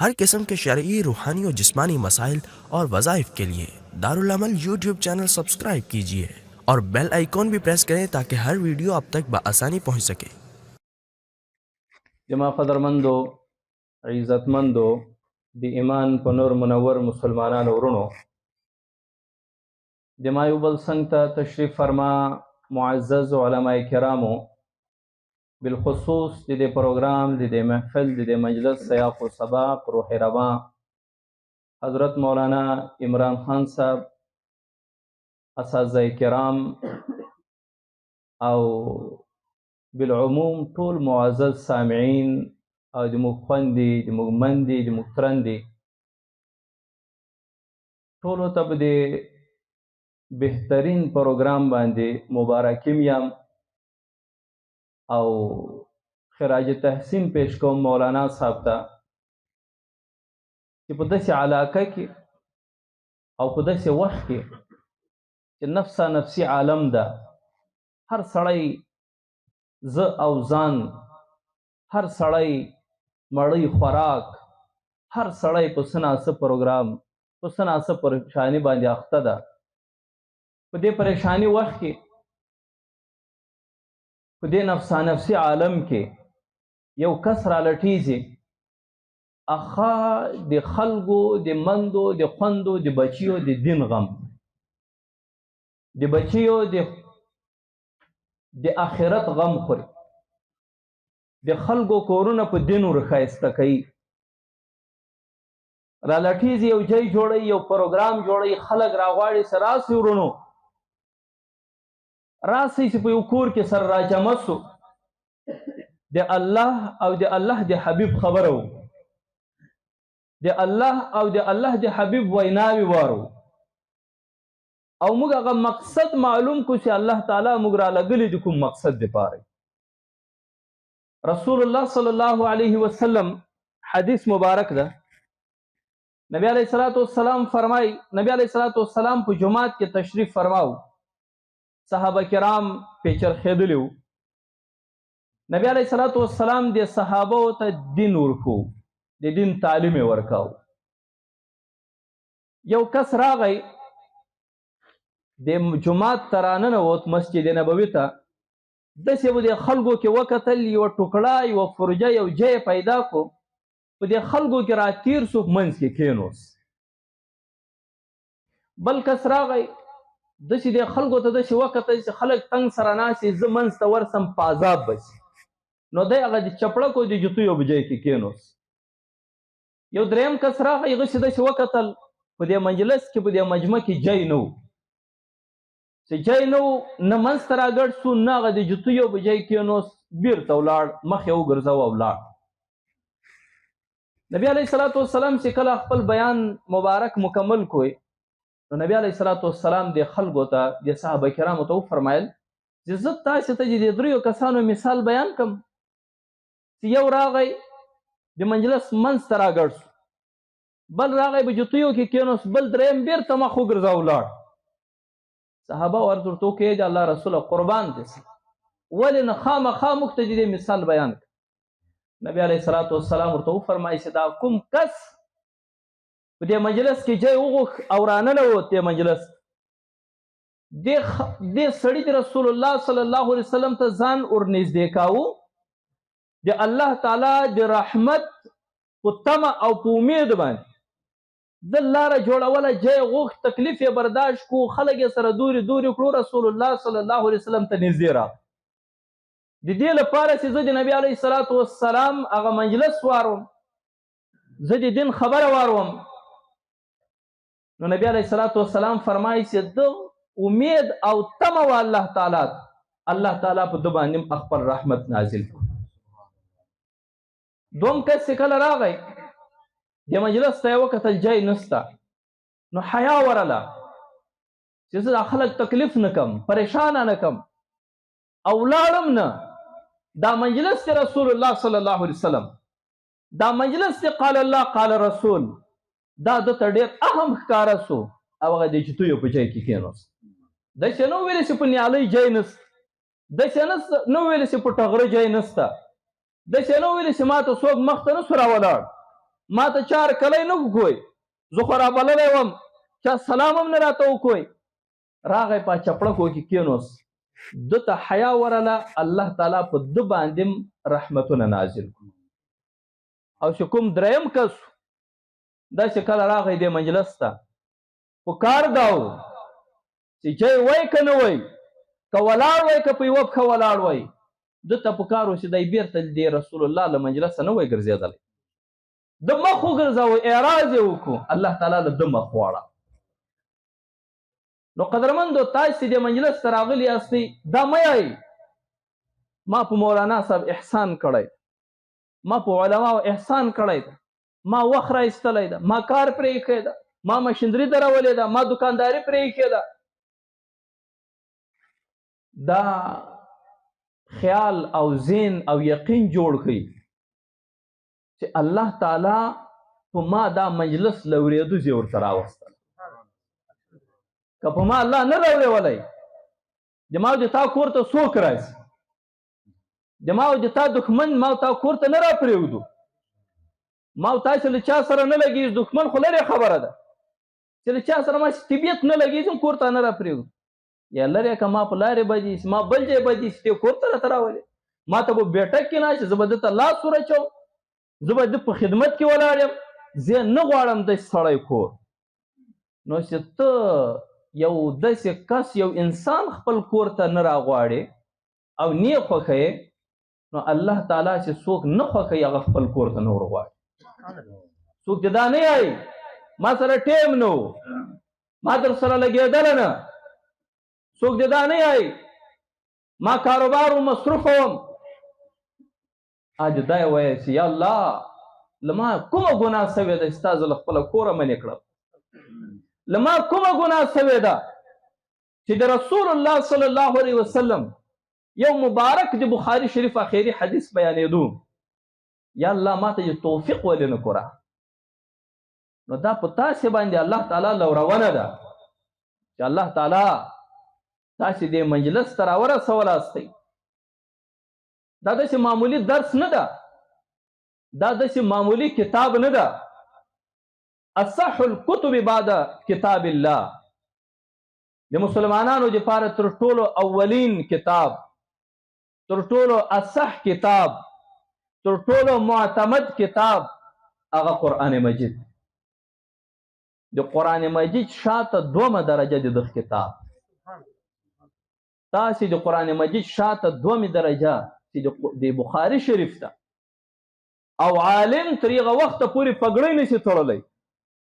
हर किस्म के शरई, रूहानी और जिस्मानी मसाइल और वज़ाइफ के लिए दारुल अमल यूट्यूब चैनल सब्सक्राइब कीजिए और बेल आइकॉन भी प्रेस करें ताकि हर वीडियो आप तक बआसानी पहुंच सके। जमा कदरमंदो इज़्ज़तमंदो द ईमान पर नूर मुनव्वर मुसलमानानो वरुणो जमायुबल संगता तशरीफ़ फरमा मुअज़्ज़ज़ उलमाए किरामो बिलखुसूस दे प्रोग्राम दे महफिल दे मजलिस सयाफ़ व सबाक़ रूह रवां हज़रत मौलाना इमरान खान साहब असातिज़ाए किराम और बिलअमूम टोल मुअज़्ज़ज़ सामिईन और जमुग ख़्वंदी जमुग मंदी जमुग तरंदी टोलो तब दे बेहतरीन प्रोग्राम बांधे मुबारकीम याम और खराज तहसीन पेश कोम मौलाना साहब ता कि पदस इलाका की और पदस वक्त के कि नफ्सा नफ्सी आलम दा हर सड़ई ज औजान हर सड़ई मड़ई खुराक हर सड़ई पुसना से प्रोग्राम पुसना से परेशानी बांधे अख्ता दा पदे परेशानी वक्त के पदे नफ्सा नफ्सी आलम के यौ कस रालटीज़ी अखा द खलगो द मंदो द ख्वंदो द बचियो द दिन गम द बचियो द आखिरत गम खुरी द खलगो कोरोना पर दिन रखायस्ता कई रालटीज़ी यौ जई जोड़ई यौ प्रोग्राम जोड़ई खलग रागवाड़ी से रासी उड़नो रासी से पे उकूर के सर राजमसो द अल्लाह और द अल्लाह द हबीब खबरो द अल्लाह और द अल्लाह द हबीब वैनावी वारो और मुग अगर मकसद मालूम कुछ अल्लाह ताला मुगरा लगली दुकुम मकसद दे पारे रसूलुल्लाह सल्लल्लाहु अलैहि वसल्लम हदीस मुबारक दा नबी अलैहिस्सलातु वस्सलाम फरमाई नबी अलैहिस्सलातु वस्सलाम को जुमात के तशरीफ फरमाओ सहाबा किराम पेचर खेदलियो नबी अलैहिस्सलातु वस्सलाम दे सहाबा ता दिन उरको दे दिन तालीम वर्काओ यौ कस रागई दे जुमात तरानन वोत मस्जिद नबवी ता दस यौ दे खलगो के वकतल यो टुकड़ा यो फुरजा यो जय पैदा को दे खलगो के रातीर सुख मंस के केनोस बल कस रागई दस दे खलगो ता दस वकतल से खलक तंग सरनासी जमंस तवर सम पाजाब बस नो दे अगर चपड़ा को दे जुतु यो बजय के केनोस यौ द्रेम कस रागई गस दस वकतल पदे मजलिस के पदे मजमा की जय नो से जय नो न मंस्तरागढ़ सु न गदे जुतुयो बजय केनोस बीर तौलाड़ मखे उगरजाव अवलाड़ नबी अलैहिस्सलातु वस्सलाम से कल अखपल बयान मुबारक मुकम्मल कोई तो नबी अलैहिस्सलातु वस्सलाम दे खलगो ता दे सहाबा किराम तो फरमायल जिज्जत ता से तजी दे द्रियो कसानो मिसाल बयान कम यौ रागई दे मंजलस मंस्तरागढ़ बल रागई बजुतुयो के केनोस बल द्रेम बीर तमख उगरजाव लाड़ साहबा और तो के अल्लाह रसूल कुर्बान दिस वले न खाम खा मुक्तजी मिसाल बयान नबी अलैहिस्सलातु वस्सलाम तो फरमाई से दा कुम कस दे मजलिस की जय औराना न होते मजलिस दे सड़ी रसूलुल्लाह सल्लल्लाहु अलैहि वसल्लम त जान और नजदीकाऊ दे अल्लाह ताला दे रहमत पुतम और उम्मीद बन दल्लार जोड़ा वाला जय गुख तकलीफ बर्दाश्त को खलग सर दूरी दूरी करो रसूलुल्लाह सल्लल्लाहु अलैहि वसल्लम त नजदीरा दे लपारे से जद नबी अलैहिस्सलातु वस्सलाम अगा मजलिस वारोम जद दिन खबर वारोम नो नबी अलैहिस्सलातु वस्सलाम फरमाई से दो उम्मीद और तम व अल्लाह ताला पर दुबानिम अखबर रहमत नाजिल दोम कैसे कल रागई ये मजलिस तय वक्त जय नस्ता नो हया वरला जैसे अखलक तकलीफ न कम परेशान न कम औलाडम न दा मजलिस से रसूलुल्लाह सल्लल्लाहु अलैहि वसल्लम दा मजलिस से काल अल्लाह काल रसूल दा द तडेर अहम कारसो अवगा दे चितु यो पजय की केनोस दसे नो वेले से पुन्यालय जयनस दसे नो वेले से पुटगरे जयनस्ता दसे नो वेले से मातो सोग मख्तन सुरावलाड ما ته چار کلی نه کوی زه خو رابللی وم چا سلام هم نه راته وکوی راغی په چپړکو کې کېنوست ده ته حیا ورله الله تعالی په ده باندې رحمتونه نازل کړو او چې کوم دریم کس داسې کله راغی دې مجلس ته خو کار دا و چې چی وای که نه وای که ولاړ وای که په یوه پښه ولاړ وای ده ته په کار و چې دی بېرته د رسول الله له مجلسه نه وای ګرځېدلی ده مخ وګرځاوه اعراض یې وکړو الله تعالی له ده مخ واړه نو قدرمندو تاسې د مجلس ته راغلي یاستئ دا مه یایئ ما په مولانا صاحب احسان کړی ما په علماو احسان کړی ده ما وخت رایستلی ده ما کار پرې ایښی ده ما مشینري درولې ده ما دکانداري پرې ایښې ده دا خیال او ذهن او یقین جوړ کړئ چې الله تعالی په ما دا مجلس له اورېدو زه ورته راوستل که په ما الله نه راوړی زما د تا کور ته څوک راځي زما د تا دښمن ما تا کور ته نه راپرېږدو ما تاسې له چا سره نه لګېږي دښمن خو لرې خبره ده چې له چا سره ما طبیعت نه لګېږم کور ته نه راپرېږدو یا لرې که ما په لارې بدي شي ما بل ځای بدي شي کور ته راته راولې ما ته به بیټک کې ناست زه به ده ته لاس ورچوم زه به ده په خدمت کې ولاړ یم زه نه غواړم داسې سړی کور نو چې ته یو داسې کس یو انسان خپل کور ته نه راغواړې او نه یې خوښوې نو الله تعالی چې څوک نه خوښوي هغه خپل کور ته نه ورغواړي څوک چې دا نه یایي ما سره ټیم نه و ما در سره لګېدله نه څوک چې دا نه یایي ما کاروبار و مصروف وم اج دا یې وایه چې یا الله له ما کومه ګناه سوې ده ستا زه له خپله کوره منې کړم له ما کومه ګناه سوې ده چې د رسول الله صلی الله علیه وسلم یو مبارک د بخاري شریف آخري حدیث بیانېدو یا الله ما ته یې توفیق ولې نه کوره نو دا په تاسې باندې الله تعالی لورونه ده چې الله تعالی تاسې دې مجلس ته راورسولاستئ دا داسې معمولی درس نه ده دا داسې معمولی کتاب نه ده اصح الکتب بعد کتاب الله د مسلمانانو دپاره تر ټولو اولین کتاب تر ټولو اصح کتاب تر ټولو معتمد کتاب هغه قرآن مجید د قرآن مجید شاته دومه درجه د دغه کتاب تاسې د قرآن مجید شاته دومه درجه چې د بخاري شریف ته او عالم تر هغه وخته پورې پګړۍ نشي تړلی